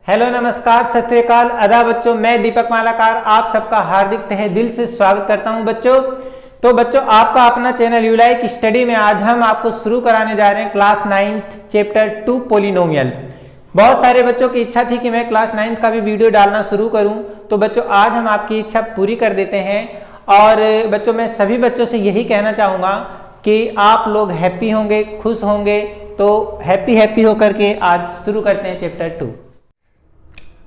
Hello नमस्कार सत श्री अकाल आदाब बच्चों, मैं दीपक मालाकार आप सबका हार्दिक तहे दिल से स्वागत करता हूं बच्चों। तो बच्चों आपका अपना चैनल यू लाइक स्टडी में आज हम आपको शुरू कराने जा रहे हैं क्लास 9th चैप्टर 2 पोलिनोमियल। बहुत सारे बच्चों की इच्छा थी कि मैं क्लास 9th का भी वीडियो डालना शुरू करूं, तो बच्चों आज हम आपकी इच्छा पूरी कर देते हैं। और बच्चों मैं सभी बच्चों से यही कहना चाहूँगा कि आप लोग हैप्पी होंगे, खुश होंगे, तो हैप्पी होकर के आज शुरू करते हैं chapter 2।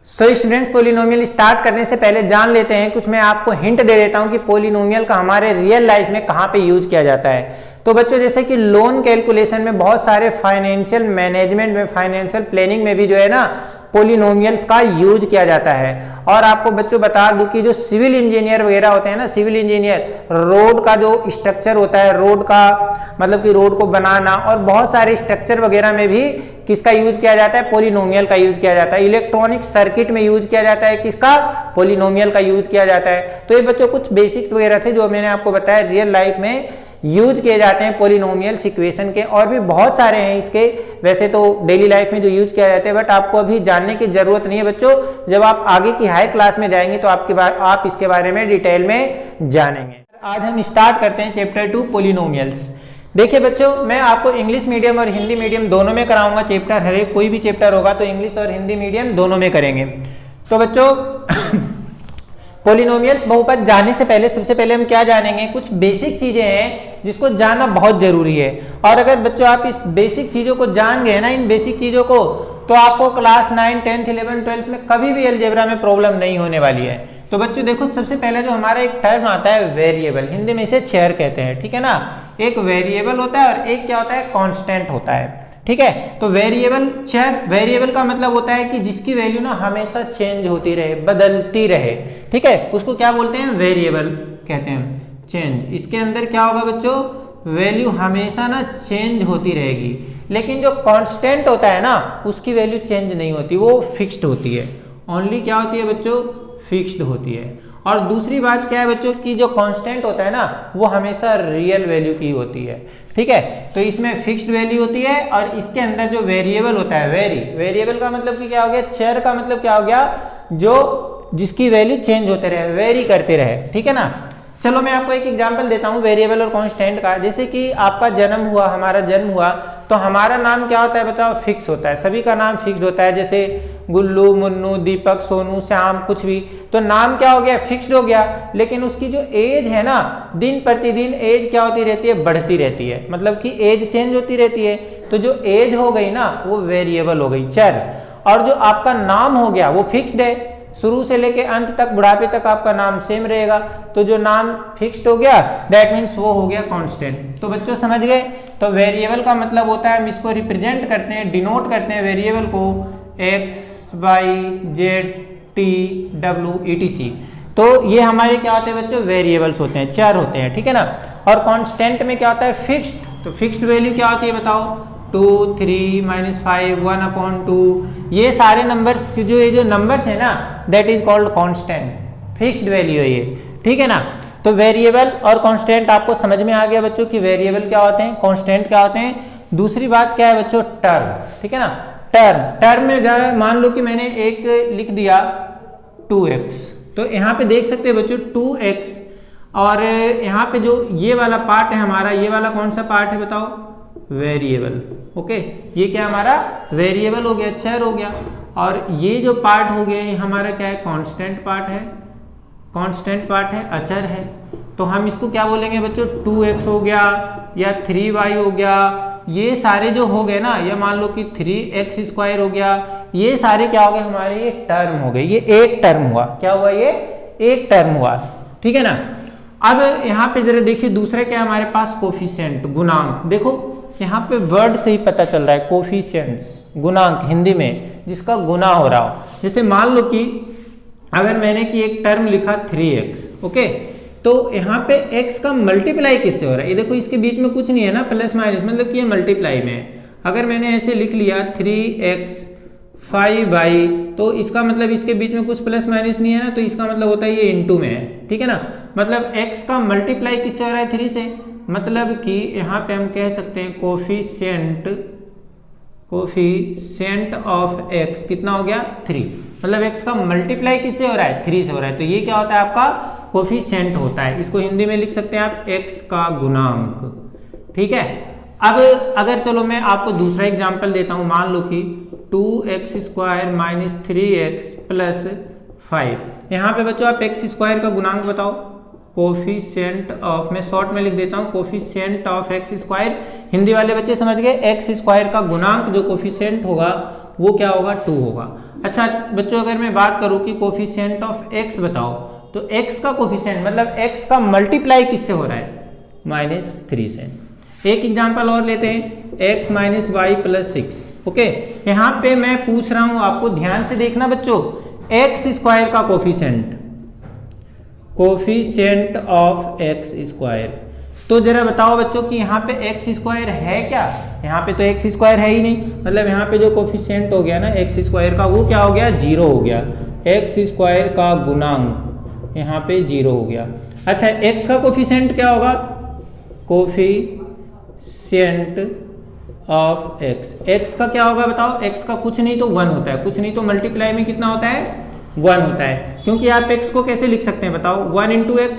So students polynomial start करने से पहले जान लेते हैं, कुछ मैं आपको हिंट दे देता हूं कि पोलिनोमियल का हमारे रियल लाइफ में कहां पे यूज किया जाता है। तो बच्चों जैसे कि लोन कैलकुलेशन में, बहुत सारे फाइनेंशियल मैनेजमेंट में, फाइनेंशियल प्लानिंग में भी जो है ना पोलिनोमियल्स का यूज किया जाता है। और आपको बच्चों बता दूं कि जो सिविल इंजीनियर वगैरह होते हैं ना, सिविल इंजीनियर रोड का जो स्ट्रक्चर होता है, रोड का मतलब कि रोड को बनाना और बहुत सारे स्ट्रक्चर वगैरह में भी किसका यूज किया जाता है, पोलिनोमियल का यूज किया जाता है। इलेक्ट्रॉनिक सर्किट में यूज किया जाता है किसका, पोलिनोमियल का यूज किया जाता है। तो ये बच्चों कुछ बेसिक्स वगैरह थे जो मैंने आपको बताया रियल लाइफ में यूज किए जाते हैं पोलिनोमियल इक्वेशन के, और भी बहुत सारे हैं इसके वैसे तो डेली लाइफ में जो यूज किया जाते हैं, बट आपको अभी जानने की जरूरत नहीं है बच्चों। जब आप आगे की हाई क्लास में जाएंगे तो आप इसके बारे में डिटेल में जानेंगे। आज हम स्टार्ट करते हैं चैप्टर 2 पोलिनोमियल्स। देखिए बच्चों मैं आपको इंग्लिश मीडियम और हिंदी मीडियम दोनों में कराऊंगा चैप्टर, हर एक कोई भी चैप्टर होगा तो इंग्लिश और हिंदी मीडियम दोनों में करेंगे। तो बच्चों पोलिनोमियल्स बहुपद जानने से पहले सबसे पहले हम क्या जानेंगे, कुछ बेसिक चीजें हैं जिसको जानना बहुत जरूरी है। और अगर बच्चों आप इस बेसिक चीजों को जान गए ना, इन बेसिक चीजों को, तो आपको क्लास 9, 10th, 11th, 12th में कभी भी अलजेब्रा में प्रॉब्लम नहीं होने वाली है। तो बच्चों देखो सबसे पहले जो हमारा एक टर्म आता है वेरिएबल, हिंदी में इसे चर कहते हैं, ठीक है ना। एक वेरिएबल होता है और एक क्या होता है, कांस्टेंट होता है, ठीक है। तो वेरिएबल चर, वेरिएबल का मतलब होता है कि जिसकी वैल्यू ना हमेशा चेंज होती रहे, बदलती रहे, ठीक है, उसको क्या बोलते हैं, वेरिएबल कहते हैं। चेंज, इसके अंदर क्या होगा बच्चों, वैल्यू हमेशा ना चेंज होती रहेगी। लेकिन जो कांस्टेंट होता है ना उसकी वैल्यू चेंज नहीं होती, वो फिक्स्ड होती है। ओनली क्या होती है बच्चों, फिक्स्ड होती है। और दूसरी बात क्या है बच्चों कि जो कांस्टेंट होता है ना वो हमेशा रियल वैल्यू की होती है, ठीक है। तो इसमें फिक्स्ड वैल्यू होती है और इसके अंदर जो वेरिएबल होता है, वेरिएबल का मतलब कि क्या हो गया, चर का मतलब क्या हो गया, जो जिसकी वैल्यू चेंज होते रहे, वेरी करते रहे, ठीक है ना। चलो मैं आपको एक एग्जांपल देता हूँ वेरिएबल और कांस्टेंट का। जैसे कि आपका जन्म हुआ, हमारा जन्म हुआ, तो हमारा नाम क्या होता है बताओ, फिक्स होता है। सभी का नाम फिक्स होता है, जैसे गुल्लू, मुन्नू, दीपक, सोनू, श्याम, कुछ भी, तो नाम क्या हो गया, फिक्स्ड हो गया। लेकिन उसकी जो एज है ना, दिन प्रतिदिन एज क्या होती रहती है, बढ़ती रहती है, मतलब कि एज चेंज होती रहती है। तो जो एज हो गई ना वो वेरिएबल हो गई, चर। और जो आपका नाम हो गया वो फिक्स्ड है, शुरू से लेके अंत तक, बुढ़ापे तक आपका नाम सेम रहेगा। तो जो नाम फिक्स्ड हो गया दैट मीन्स वो हो गया कांस्टेंट। तो बच्चों समझ गए। तो वेरिएबल का मतलब होता है, हम इसको रिप्रेजेंट करते हैं, डिनोट करते हैं वेरिएबल को x, y, z, t, w, etc। तो ये हमारे क्या होते हैं बच्चों, वेरिएबल्स होते हैं, चर होते हैं, ठीक है ना। और कांस्टेंट में क्या होता है, फिक्स्ड। तो फिक्स्ड वैल्यू क्या होती है बताओ, 2, 3, -5, 1/2, ये सारे नंबर्स के जो ये जो नंबर्स है ना that is called constant, fixed value है ये, ठीक है ना। तो वेरिएबल और कांस्टेंट आपको समझ में आ गया बच्चों कि वेरिएबल क्या होते हैं, कांस्टेंट क्या होते हैं। दूसरी बात क्या है बच्चों, टर्म, ठीक है ना। टर्म में मान लो कि मैंने एक लिख दिया 2x, तो यहाँ पे देख सकते हैं बच्चों 2x, और यहाँ पे जो ये वाला पार्ट है हमारा, ये वाला कौन सा पार्ट है बताओ, वेरिएबल, ओके। ये क्या हमारा वेरिएबल हो गया, चर हो गया। और ये जो पार्ट हो गया ये हमारा क्या है, कांस्टेंट पार्ट है, कांस्टेंट पार्ट है, अचर है। तो हम इसको क्या बोलेंगे बच्चों, 2x हो गया या 3y हो गया, ये सारे जो हो गए ना, या मान लो कि 3x² हो गया, ये सारे क्या हो गए हमारे, ये टर्म हो गए, ये एक टर्म हुआ, क्या हुआ, ये एक टर्म हुआ, ठीक है ना। अब यहाँ पे जरा देखिए दूसरा क्या हमारे पास, कोफिशिएंट, गुणांक। देखो यहाँ पे वर्ड से ही पता चल रहा है, कोफिशिएंट्स, गुणांक हिंदी में जिसका गुना हो रहा हो। जैसे मान लो कि अगर मैंने कि एक टर्म लिखा 3x, ओके, तो यहाँ पे x का मल्टीप्लाई किससे हो रहा है, ये देखो इसके बीच में कुछ नहीं है ना, प्लस माइनस, मतलब कि ये मल्टीप्लाई में है। अगर मैंने ऐसे लिख लिया 3x 5y, तो इसका मतलब इसके बीच में कुछ प्लस माइनस नहीं है ना, तो इसका मतलब होता है ये इनटू में है, ठीक है ना। मतलब x का मल्टीप्लाई किससे हो रहा है, 3 से, मतलब कि यहाँ पे हम कह सकते हैं कोफिशिएंट कोफिशिएंट ऑफ x कितना हो गया 3, मतलब x का मल्टीप्लाई किससे हो रहा है 3 से हो रहा है, तो ये क्या होता है आपका कोफिशिएंट होता है। इसको हिंदी में लिख सकते हैं आप x का गुणांक। ठीक है, अब अगर चलो मैं आपको दूसरा एग्जांपल देता हूं, मान लो कि 2x² माइनस 3x प्लस 5। यहाँ पे बच्चों आप x² का गुणांक बताओ, कोफिशिएंट ऑफ, मैं शॉर्ट में लिख देता हूँ कोफिशिएंट ऑफ x²। हिंदी वाले बच्चे समझ गए, x² का गुणांक जो कोफिशिएंट होगा वो क्या होगा 2 होगा। अच्छा बच्चों अगर मैं बात करूँ कि कोफिशिएंट ऑफ x बताओ, तो x का कोफिशिएंट मतलब x का मल्टीप्लाई किससे हो रहा है -3 से। एक एग्जांपल और लेते हैं, x minus y plus 6। Okay, यहाँ पे मैं पूछ रहा हूँ आपको ध्यान से देखना बच्चों, x² का कोफिशिएंट ऑफ x², तो जरा बताओ बच्चों कि यहाँ पे x² है क्या, यहाँ पे तो x² है ही नहीं, मतलब यहाँ पे जो कोफिशिएंट हो गया ना x² का वो क्या हो गया 0 हो गया, x² का गुणांक यहाँ पे 0 हो गया। अच्छा x का कोफिशिएंट क्या होगा, कोफिशिएंट ऑफ x का क्या होगा बताओ, x का कुछ नहीं तो 1 होता है, कुछ नहीं तो मल्टीप्लाई में कितना होता है 1 होता है, क्योंकि आप x को कैसे लिख सकते हैं बताओ 1 इंटू x,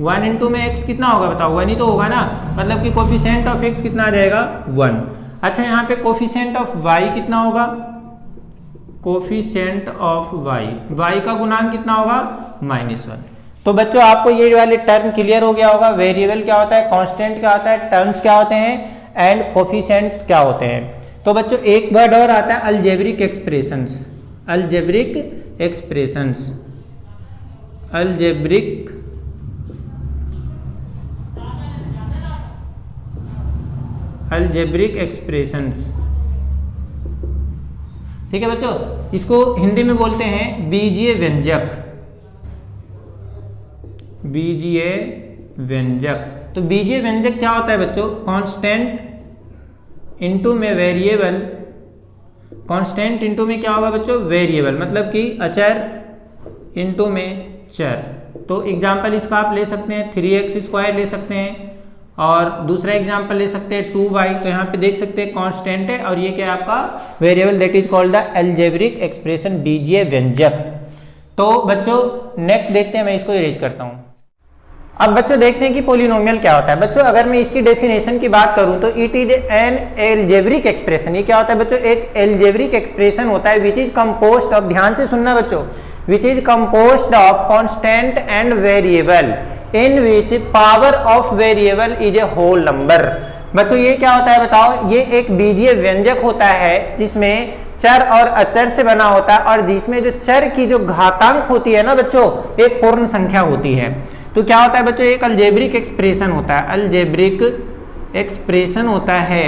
1 इंटू में x कितना होगा बताओ 1 ही तो होगा ना, मतलब कि कोफिशिएंट ऑफ x कितना आ जाएगा 1। अच्छा यहाँ पे कोफिशिएंट ऑफ y कितना होगा, कोफिशिएंट ऑफ y का गुणांक कितना होगा -1। तो बच्चों आपको ये वाले टर्म क्लियर हो गया होगा, वेरिएबल क्या होता है, कांस्टेंट क्या होता है, टर्म्स क्या होते हैं एंड कोफिशिएंट्स क्या होते हैं। तो बच्चों एक वर्ड और आता है algebraic expressions, algebraic expressions, algebraic expressions. ठीक है बच्चों, इसको हिंदी में बोलते हैं बीजीय व्यंजक, बीजीय व्यंजक। तो बीजीय व्यंजक क्या होता है बच्चों, कांस्टेंट इनटू में वेरिएबल, कांस्टेंट इनटू में क्या होगा बच्चों वेरिएबल, मतलब कि अचर इनटू में चर। तो एग्जांपल इसका आप ले सकते हैं 3x² ले सकते हैं, और दूसरा एग्जांपल ले सकते हैं 2y। तो यहाँ पे देख सकते हैं कांस्टेंट है और ये क्या है आपका variable, that is called the algebraic expression, बीजीय व्यंजक। तो बच्चों नेक्स्ट देखते हैं, मैं इसको इरेज करता हूँ। अब बच्चों देखते हैं कि पोलिनोमियल क्या होता है। बच्चों अगर मैं इसकी डेफिनेशन की बात करूं तो it is an algebraic expression. ये क्या होता है बच्चों, एक एल्जेब्रिक एक्सप्रेशन होता है विच इज कंपोज्ड ऑफ, ध्यान से सुनना बच्चों, which is composed of constant and variable in which power of variable is a whole number. बच्चों ये क्या होता है बताओ, ये एक बीजीय व्यंजक होता है जिसमें चर और अचर से बना होता है, और जिसमें जो चर की जो घातांक होती है ना बच्चों एक पूर्ण संख्या होती है। तो क्या होता है बच्चों, एक अलजेब्रिक एक्सप्रेशन होता है, अलजेब्रिक एक्सप्रेशन होता है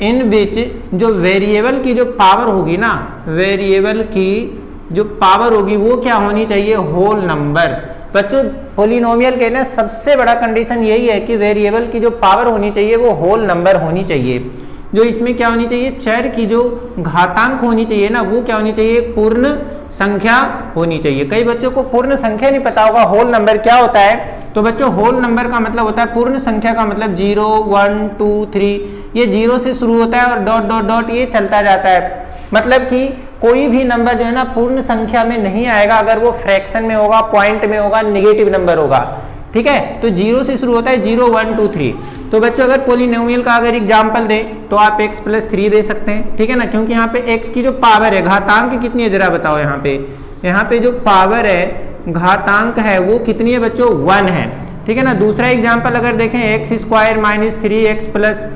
इन विच जो वेरिएबल की जो पावर होगी ना, वेरिएबल की जो पावर होगी वो क्या होनी चाहिए होल नंबर। बच्चों पोलिनोमियल के ना सबसे बड़ा कंडीशन यही है कि वेरिएबल की जो पावर होनी चाहिए वो होल नंबर होनी चाहिए। जो इसमें क्या होनी चाहिए, चर की जो घातांक होनी चाहिए ना वो क्या होनी चाहिए, पूर्ण संख्या होनी चाहिए। कई बच्चों को पूर्ण संख्या नहीं पता होगा होल नंबर क्या होता है। तो बच्चों होल नंबर का मतलब होता है, पूर्ण संख्या का मतलब 0 1 2 3, ये 0 से शुरू होता है और डॉट डॉट डॉट ये चलता जाता है। मतलब कि कोई भी नंबर जो है ना पूर्ण संख्या में नहीं आएगा अगर वो फ्रैक्शन में होगा, पॉइंट में होगा, नेगेटिव नंबर होगा। ठीक है, तो 0 से शुरू होता है, 0 1 2 3। तो बच्चों अगर पोलिनोमियल का अगर एग्जांपल दें तो आप x + 3 दे सकते हैं। ठीक है ना, क्योंकि यहाँ पे x की जो पावर है, घातांक कितनी है जरा बताओ, यहाँ पे जो पावर है घातांक है वो कितनी है बच्चों 1 है। ठीक है ना, दूसरा एग्जांपल अगर देखें x² - 3x +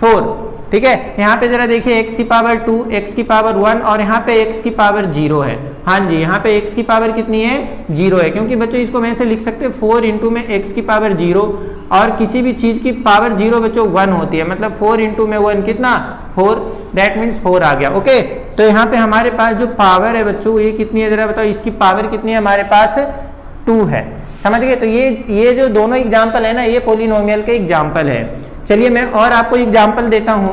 4। ठीक है, यहाँ पे जरा देखिए x की पावर 2, x की पावर 1 और यहाँ पे x की पावर 0 है। हाँ जी, यहाँ पे x की पावर कितनी है 0 है, क्योंकि बच्चों इसको मैं ऐसे लिख सकते हैं 4 इंटू में x की पावर 0, और किसी भी चीज की पावर 0 बच्चों 1 होती है, मतलब 4 इंटू में 1 कितना 4, दैट मीन्स 4 आ गया। ओके, तो यहाँ पे हमारे पास जो पावर है बच्चों ये कितनी है जरा बताओ, इसकी पावर कितनी है हमारे पास 2 है। समझ गए, तो ये जो दोनों एग्जाम्पल है ना ये पोलिनोमियल के एग्जाम्पल है। चलिए मैं और आपको एग्जाम्पल देता हूं।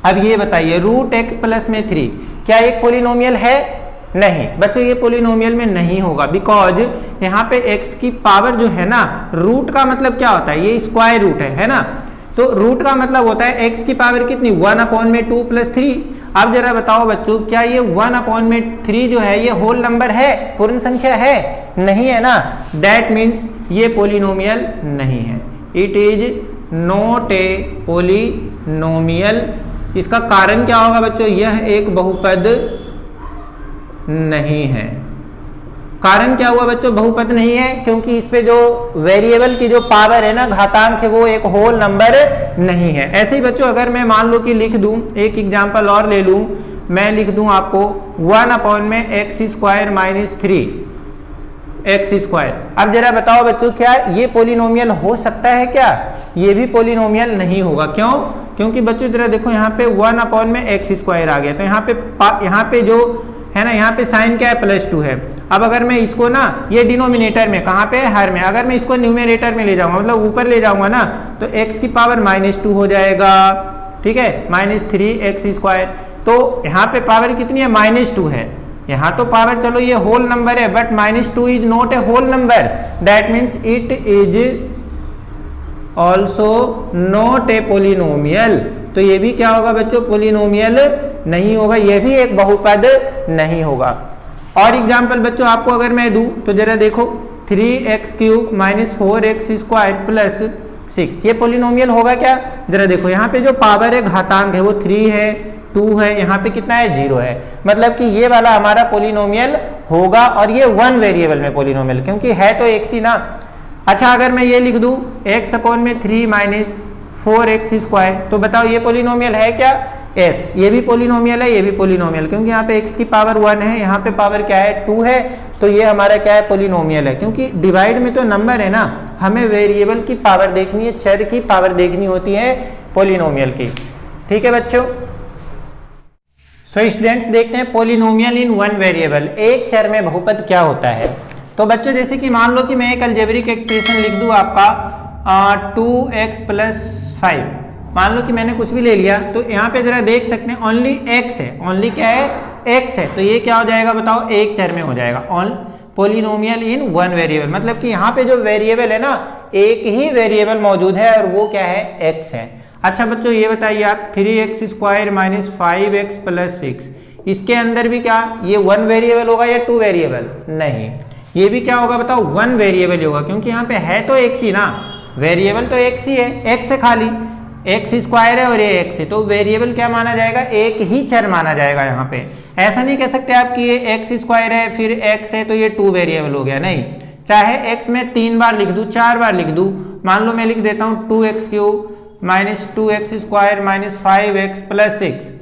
अब ये बताइए √x + में 3 क्या एक पोलिनोमियल है? नहीं बच्चों, ये पोलिनोमियल में नहीं होगा, बिकॉज यहाँ पे x की पावर जो है ना, रूट का मतलब क्या होता है, ये स्क्वायर रूट है ना, तो रूट का मतलब होता है x की पावर कितनी 1/2 + 3। अब जरा बताओ बच्चों, क्या ये 1/3 जो है ये होल नंबर है, पूर्ण संख्या है? नहीं है ना। दैट मीन्स ये पोलिनोमियल नहीं है, it is not a polynomial. इसका कारण क्या होगा बच्चों? यह एक बहुपद नहीं है। कारण क्या हुआ बच्चों? बहुपद नहीं है क्योंकि इस पे जो वेरिएबल की जो पावर है ना, घातांक है, वो एक होल नंबर नहीं है। ऐसे ही बच्चों अगर मैं मान लो कि लिख दूं, एक एग्जांपल और ले लूं, मैं लिख दूं आपको 1/x² - 3x²। अब जरा बताओ बच्चों, क्या ये पोलिनोमियल हो सकता है क्या? ये भी पोलिनोमियल नहीं होगा। क्यों? क्योंकि बच्चों जरा देखो, यहाँ पे 1/x² आ गया, तो यहाँ पे जो है ना, यहाँ पे साइन क्या है? +2 है। अब अगर मैं इसको ना, ये डिनोमिनेटर में, कहाँ पे है? हर में। अगर मैं इसको न्यूमरेटर में ले जाऊंगा, मतलब ऊपर ले जाऊंगा ना, तो x की पावर -2 हो जाएगा, ठीक है, -3x²। तो यहाँ पे पावर कितनी है? -2 है। यहाँ तो पावर चलो ये होल नंबर है, but -2 is not a whole number. That means it is also not a polynomial. तो ये भी क्या होगा बच्चों? पोलिनोमियल नहीं होगा, ये भी एक बहुपद नहीं होगा। और एग्जाम्पल बच्चों आपको अगर मैं दूं, तो जरा देखो 3x³ - 4x² + 6, ये पोलिनोमियल होगा क्या? जरा देखो, यहाँ पे जो पावर है, घातांक है, वो 3 है, 2 है, यहाँ पे कितना है? 0 है। मतलब कि ये वाला हमारा पोलिनोमियल होगा, और ये 1 वेरिएबल में पोलिनोमियल, क्योंकि है तो x ही ना। अच्छा अगर मैं ये लिख दूं x/3 - 4x², तो बताओ ये पोलिनोमियल है क्या? S, ये भी पोलिनोमियल है, ये भी पोलिनोमियल, क्योंकि यहाँ पे x की पावर 1 है, यहाँ पे पावर क्या है? 2 है, तो ये हमारा क्या है? पोलिनोमियल है। क्योंकि डिवाइड में तो नंबर है ना, हमें वेरिएबल की पावर देखनी है, चर की पावर देखनी होती है पोलिनोमियल की। ठीक है बच्चों। सो स्टूडेंट्स देखते हैं पोलिनोमियल इन 1 वेरिएबल, एक चर में बहुपद क्या होता है। तो बच्चों जैसे कि मान लो कि मैं एक अलजेब्रिक एक्सप्रेशन लिख दूं आपका 2x + 5, मान लो कि मैंने कुछ भी ले लिया, तो यहाँ पे जरा देख सकते हैं ओनली x है, ओनली क्या है? x है। तो ये क्या हो जाएगा बताओ? एक चर में हो जाएगा। पोलिनोमियल इन 1 वेरिएबल, मतलब कि यहाँ पे जो वेरिएबल है ना, एक ही वेरिएबल मौजूद है, और वो क्या है? x है। अच्छा बच्चों ये बताइए आप, 3x² - 5x + 6, इसके अंदर भी क्या ये 1 वेरिएबल होगा या 2 वेरिएबल? नहीं, ये भी क्या होगा बताओ? 1 वेरिएबल होगा, क्योंकि यहाँ पे है तो x ही ना, वेरिएबल तो x ही है, x है खाली, x² है और ये x है, तो वेरिएबल क्या माना जाएगा? एक ही चर माना जाएगा। यहाँ पे ऐसा नहीं कह सकते आप कि ये x² है फिर x है तो ये 2 वेरिएबल हो गया, नहीं। चाहे x में 3 बार लिख दूं, 4 बार लिख दूं, मान लो मैं लिख देता हूँ 2x³ - 2x² - 5x + 6,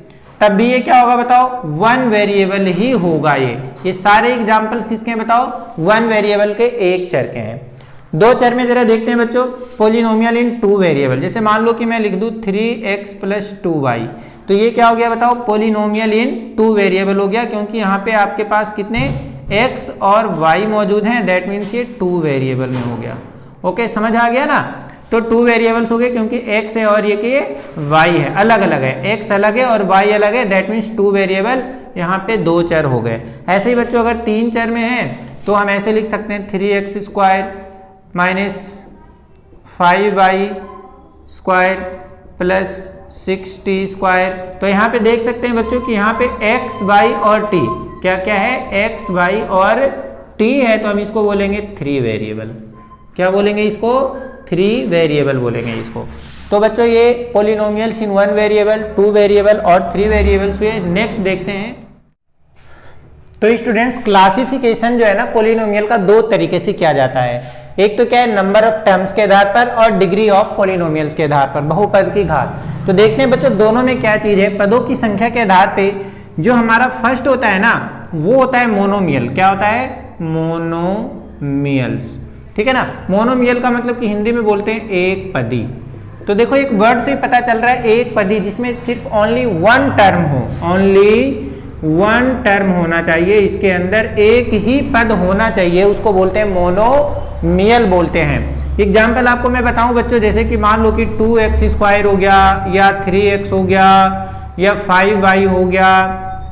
तब भी ये क्या होगा बताओ? 1 वेरिएबल ही होगा। ये सारे एग्जाम्पल्स किसके हैं बताओ? 1 वेरिएबल के, एक चर के हैं। 2 चर में जरा देखते हैं बच्चों पोलिनोमियल इन 2 वेरिएबल। जैसे मान लो कि मैं लिख दूं 3x + 2y, तो ये क्या हो गया बताओ? पोलिनोमियल इन 2 वेरिएबल हो गया, क्योंकि यहाँ पे आपके पास कितने x और y मौजूद हैं, दैट मीन्स ये 2 वेरिएबल में हो गया। ओके, समझ आ गया ना? तो 2 वेरिएबल्स हो गए, क्योंकि x है और ये y है, अलग अलग है, x अलग है और y अलग है, दैट मीन्स 2 वेरिएबल, यहाँ पे 2 चर हो गए। ऐसे ही बच्चों अगर 3 चर में है तो हम ऐसे लिख सकते हैं 3x² - 5y² + 6t²। तो यहाँ पे देख सकते हैं बच्चों कि यहाँ पे x, y और t क्या क्या है? x, y और t है, तो हम इसको बोलेंगे 3 वेरिएबल। क्या बोलेंगे इसको? 3 वेरिएबल बोलेंगे इसको। तो बच्चों ये पोलिनोमियल्स इन 1 वेरिएबल, 2 वेरिएबल और 3 वेरिएबल्स हुए। नेक्स्ट देखते हैं। तो स्टूडेंट्स क्लासिफिकेशन जो है ना पोलिनोमियल का 2 तरीके से किया जाता है। एक तो क्या है? नंबर ऑफ टर्म्स के आधार पर, और डिग्री ऑफ पोलिनोमियल्स के आधार पर, बहुपद की घात। तो देखते हैं बच्चों दोनों में क्या चीज है। पदों की संख्या के आधार पे जो हमारा फर्स्ट होता है ना, वो होता है मोनोमियल। क्या होता है? मोनोमियल्स। ठीक है ना? मोनोमियल का मतलब कि हिंदी में बोलते हैं एक पदी। तो देखो एक वर्ड से पता चल रहा है एक पदी, जिसमें सिर्फ ओनली 1 टर्म हो, ओनली 1 टर्म होना चाहिए, इसके अंदर एक ही पद होना चाहिए, उसको बोलते हैं मोनोमियल बोलते हैं। एग्जाम्पल आपको मैं बताऊं बच्चों, जैसे कि मान लो कि 2x² हो गया, या 3x हो गया, या 5y हो गया,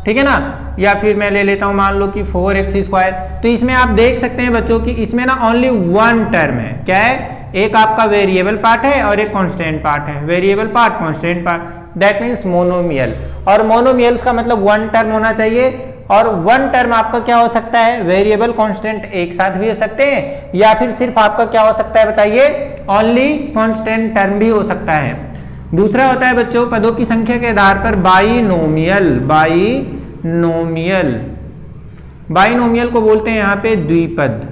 ठीक है ना, या फिर मैं ले लेता हूं मान लो कि 4x²। तो इसमें आप देख सकते हैं बच्चों कि इसमें ना ओनली 1 टर्म है। क्या है? एक आपका वेरिएबल पार्ट है और एक कांस्टेंट पार्ट है, variable part constant part, that means monomial. और मोनोमियल्स का मतलब वन टर्म होना चाहिए, और वन टर्म आपका क्या हो सकता है, वेरिएबल कांस्टेंट एक साथ भी हो सकते हैं, या फिर सिर्फ आपका क्या हो सकता है बताइए, ओनली कांस्टेंट टर्म भी हो सकता है। दूसरा होता है बच्चों पदों की संख्या के आधार पर बाइनोमियल। बाइनोमियल, बाइनोमियल को बोलते हैं यहाँ पे द्विपद।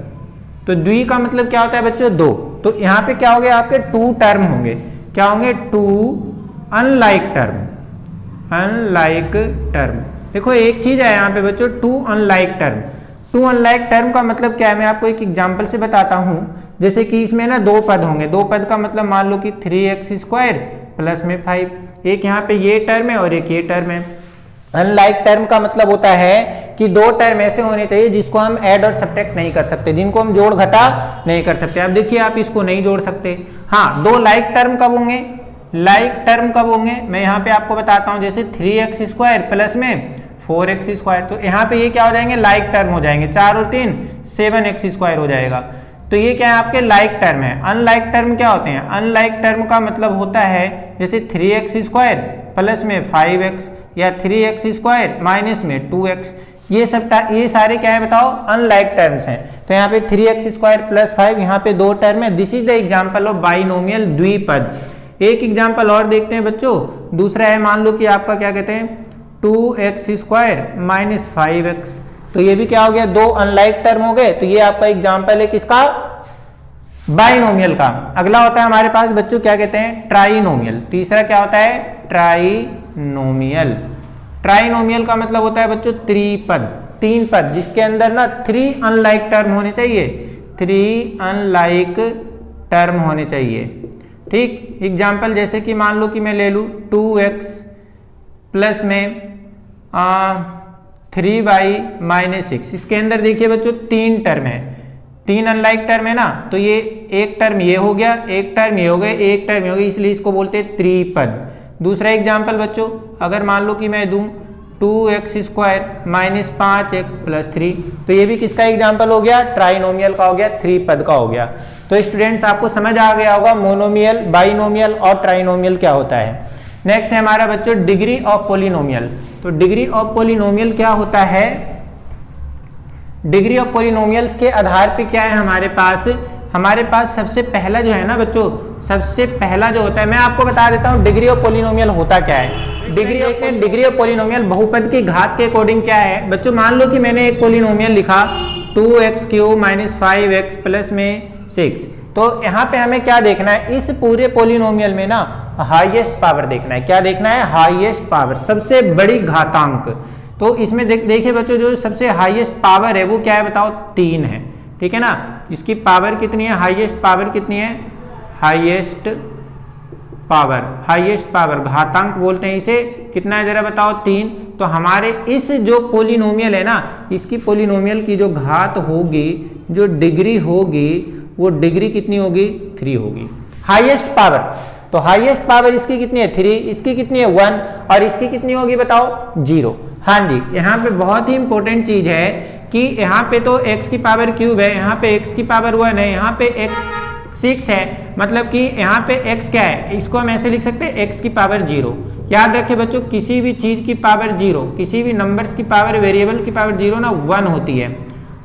तो द्वि का मतलब क्या होता है बच्चों, दो। तो यहाँ पे क्या हो गया, आपके टू टर्म होंगे, क्या होंगे, two unlike term, unlike term. देखो एक चीज है यहाँ पे बच्चों, two unlike term. Two unlike term का मतलब क्या है, मैं आपको एक एग्जांपल से बताता हूँ। जैसे कि इसमें ना दो पद होंगे, दो पद का मतलब मान लो कि 3x² प्लस में 5, एक यहाँ पे ये टर्म है और एक ये टर्म है। अनलाइक टर्म का मतलब होता है कि दो टर्म ऐसे होने चाहिए जिसको हम ऐड और सब्ट्रैक्ट नहीं कर सकते, जिनको हम जोड़ घटा नहीं कर सकते। अब देखिए आप इसको नहीं जोड़ सकते। हाँ, दो लाइक टर्म कब होंगे, लाइक टर्म कब होंगे, मैं यहाँ पे आपको बताता हूँ। जैसे 3x² प्लस में 4x², तो यहाँ पे ये क्या हो जाएंगे, लाइक टर्म हो जाएंगे। 4 और 3 7x² हो जाएगा। तो ये क्या है, आपके लाइक टर्म है। अनलाइक टर्म क्या होते हैं, अनलाइक टर्म का मतलब होता है जैसे 3x² प्लस में 5x या 3x² माइनस में 2x, ये सारे क्या है बताओ, अनलाइक टर्म्स हैं। तो यहाँ पे 3x² प्लस 5, यहाँ पे दो टर्म है। This is the example of binomial, द्विपद। एक एग्जाम्पल और देखते हैं बच्चों। दूसरा है, मान लो कि आपका क्या कहते हैं 2x² माइनस 5x, तो ये भी क्या हो गया, दो अनलाइक टर्म हो गए। तो ये आपका एग्जाम्पल है किसका, बाइनोमियल का। अगला होता है हमारे पास बच्चों क्या कहते हैं, ट्राइनोमियल। तीसरा क्या होता है, ट्राइनोमियल। ट्राइनोमियल का मतलब होता है बच्चों त्रिपद, तीन पद जिसके अंदर ना 3 अनलाइक टर्म होने चाहिए, 3 अनलाइक टर्म होने चाहिए। ठीक, एग्जाम्पल जैसे कि मान लो कि मैं ले लूँ 2x प्लस में 3y माइनस 6, इसके अंदर देखिए बच्चों 3 टर्म है, 3 अनलाइक टर्म है ना। तो ये एक टर्म ये हो गया, एक टर्म ये हो गया, एक टर्म ये हो गया, इसलिए इसको बोलते हैं त्रिपद। दूसरा एग्जाम्पल बच्चों, अगर मान लो कि मैं दूं 2x² माइनस 5x प्लस 3, तो ये भी किसका एग्जाम्पल हो गया, ट्राइनोमियल का हो गया, त्रिपद का हो गया। तो स्टूडेंट्स आपको समझ आ गया होगा मोनोमियल, बाइनोमियल और ट्राइनोमियल क्या होता है। नेक्स्ट है हमारा बच्चों डिग्री ऑफ पोलिनोमियल। तो डिग्री ऑफ पोलिनोमियल क्या होता है, डिग्री ऑफ पोलिनोमियल्स के आधार पे क्या है हमारे पास सबसे पहला जो है ना बच्चों, सबसे पहला जो होता है, मैं आपको बता देता हूँ डिग्री ऑफ पोलिनोमियल होता क्या है। डिग्री ऑफ पोलिनोमियल बहुपद की घात के अकॉर्डिंग क्या है बच्चों। मान लो कि मैंने एक पोलिनोमियल लिखा 2x³ माइनस 5x प्लस में 6, तो यहाँ पे हमें क्या देखना है, इस पूरे पोलिनोमियल में ना हाईएस्ट पावर देखना है। क्या देखना है, हाईएस्ट पावर, सबसे बड़ी घातांक। तो इसमें देखिए बच्चों, जो सबसे हाईएस्ट पावर है वो क्या है बताओ, 3 है। ठीक है ना, इसकी पावर कितनी है, हाईएस्ट पावर कितनी है, हाईएस्ट पावर घातांक बोलते हैं इसे। कितना है जरा बताओ, 3। तो हमारे इस जो पोलिनोमियल है ना, इसकी पोलिनोमियल की जो घात होगी, जो डिग्री होगी, वो डिग्री कितनी होगी, 3 होगी, हाईएस्ट पावर। तो हाईएस्ट पावर इसकी कितनी है, 3, इसकी कितनी है, 1, और इसकी कितनी होगी बताओ, 0। हाँ जी, यहाँ पे बहुत ही इंपॉर्टेंट चीज है कि यहाँ पे तो x की पावर क्यूब है, यहाँ पे x की पावर 1 है, यहाँ पे x 6 है, मतलब कि यहाँ पे x क्या है, इसको हम ऐसे लिख सकते हैं x की पावर 0। याद रखें बच्चों, किसी भी चीज की पावर 0, किसी भी नंबर्स की पावर, वेरिएबल की पावर 0 ना 1 होती है।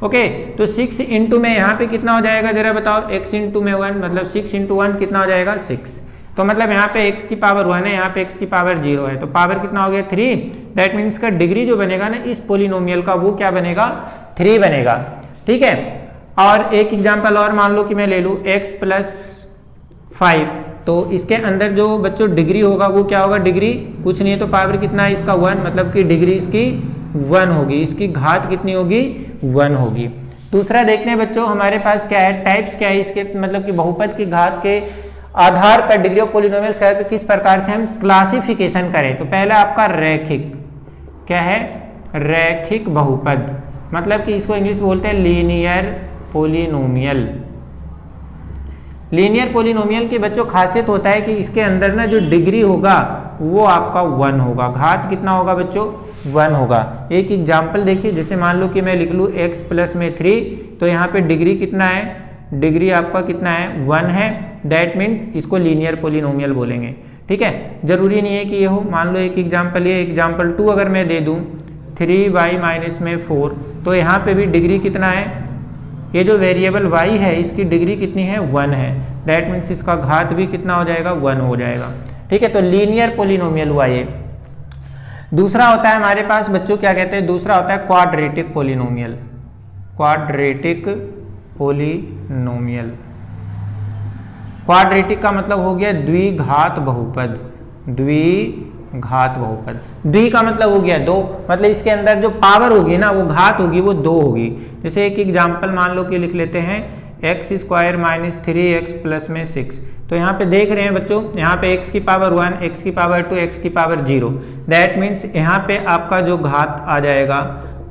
ओके, तो 6 इंटू में यहाँ पे कितना हो जाएगा जरा बताओ, x इंटू में 1, मतलब 6 इंटू 1 कितना हो जाएगा, 6। तो मतलब यहाँ पे x की पावर 1 है, यहाँ पे x की पावर 0 है, तो पावर कितना हो गया, 3। दैट मीन्स का डिग्री जो बनेगा ना इस पोलिनोमियल का, वो क्या बनेगा, 3 बनेगा। ठीक है, और एक एग्जांपल और मान लो कि मैं ले लूँ x प्लस 5, तो इसके अंदर जो बच्चों डिग्री होगा वो क्या होगा, डिग्री कुछ नहीं है, तो पावर कितना है इसका, 1, मतलब कि डिग्री इसकी 1 होगी, इसकी घात कितनी होगी, 1 होगी। दूसरा देखते हैं बच्चों, हमारे पास क्या है, टाइप्स क्या है इसके, मतलब कि बहुपद की घात के आधार पर डिग्री ऑफ पोलिनोमियल्स किस प्रकार से हम क्लासिफिकेशन करें। तो पहला आपका रैखिक, क्या है, रैखिक बहुपद, मतलब कि इसको इंग्लिश बोलते हैं लीनियर पोलिनोमियल। लीनियर पोलिनोमियल की बच्चों खासियत होता है कि इसके अंदर ना जो डिग्री होगा वो आपका 1 होगा, घात कितना होगा बच्चों, 1 होगा। एक एग्जाम्पल देखिए, जैसे मान लो कि मैं लिख लूँ x प्लस में 3, तो यहाँ पे डिग्री कितना है, डिग्री आपका कितना है 1 है, दैट मीन्स इसको लीनियर पोलिनोमियल बोलेंगे। ठीक है, जरूरी नहीं है कि ये हो। मान लो एक एग्जाम्पल, ये एग्जाम्पल 2 अगर मैं दे दूं 3y माइनस में 4, तो यहाँ पे भी डिग्री कितना है, ये जो वेरिएबल y है इसकी डिग्री कितनी है 1 है, दैट मीन्स इसका घात भी कितना हो जाएगा 1 हो जाएगा। ठीक है, तो लीनियर पोलिनोमियल हुआ ये। दूसरा होता है हमारे पास बच्चों क्या कहते हैं, दूसरा होता है quadratic polynomial. Quadratic polynomial, quadratic का मतलब हो गया द्विघात बहुपद। द्विघात बहुपद, द्वि का मतलब हो गया 2, मतलब इसके अंदर जो पावर होगी ना वो घात होगी वो 2 होगी। जैसे एक एग्जाम्पल मान लो कि लिख लेते हैं x square minus 3x plus में 6। तो यहाँ पे देख रहे हैं बच्चों, यहाँ पे x की पावर 1, x की पावर 2, x की पावर 0, दैट मीन्स यहाँ पे आपका जो घात आ जाएगा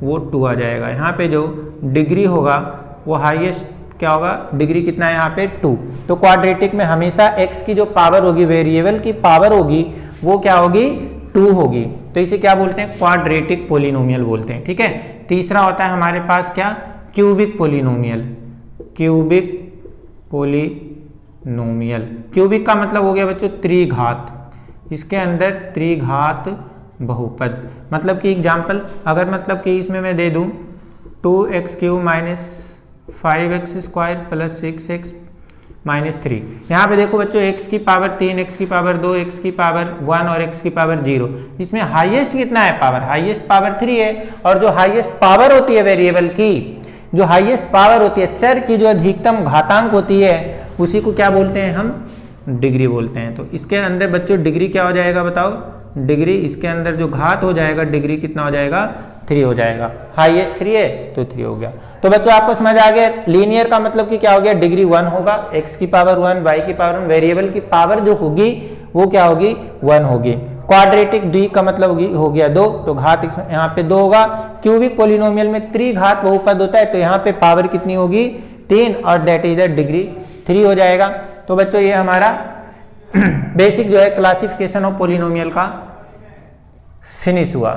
वो 2 आ जाएगा। यहाँ पे जो डिग्री होगा वो हाईएस्ट क्या होगा, डिग्री कितना है यहाँ पे 2। तो क्वाड्रेटिक में हमेशा x की जो पावर होगी, वेरिएबल की पावर होगी, वो क्या होगी 2 होगी। तो इसे क्या बोलते हैं, क्वाड्रेटिक पोलिनोमियल बोलते हैं। ठीक है, तीसरा होता है हमारे पास क्या, cubic polynomial. Cubic polynomial, cubic का मतलब हो गया बच्चों त्रिघात, इसके अंदर त्रिघात बहुपद। मतलब कि एग्जाम्पल अगर मतलब कि इसमें मैं दे दूं 2x³ minus 5x square plus 6x minus 3। यहाँ पे देखो बच्चों x की पावर 3, x की पावर 2, x की पावर 1 और x की पावर 0। इसमें हाईएस्ट कितना है पावर, हाईएस्ट पावर 3 है। और जो हाईएस्ट पावर होती है वेरिएबल की, जो हाईएस्ट पावर होती है चर की, जो अधिकतम घातांक होती है, उसी को क्या बोलते हैं हम, डिग्री बोलते हैं। तो इसके अंदर बच्चों डिग्री क्या हो जाएगा बताओ, डिग्री इसके अंदर जो घात हो जाएगा डिग्री कितना हो जाएगा 3 हो जाएगा। हाईएस्ट 3 है तो 3 हो गया। तो बच्चों आपको समझ आ गया, लीनियर का मतलब कि क्या हो गया, डिग्री 1 होगा, x की पावर 1, y की पावर 1, वेरिएबल की पावर जो होगी वो क्या होगी 1 होगी। क्वाड्रेटिक द्वि का मतलब हो गया 2, तो घात यहाँ पे 2 होगा। क्यूबिक पोलिनोमियल में त्रिघात बहुपद होता है, तो यहाँ पे पावर कितनी होगी 3 और दैट इज द डिग्री 3 हो जाएगा। तो बच्चों ये हमारा बेसिक जो है क्लासिफिकेशन ऑफ पोलिनोमियल का फिनिश हुआ।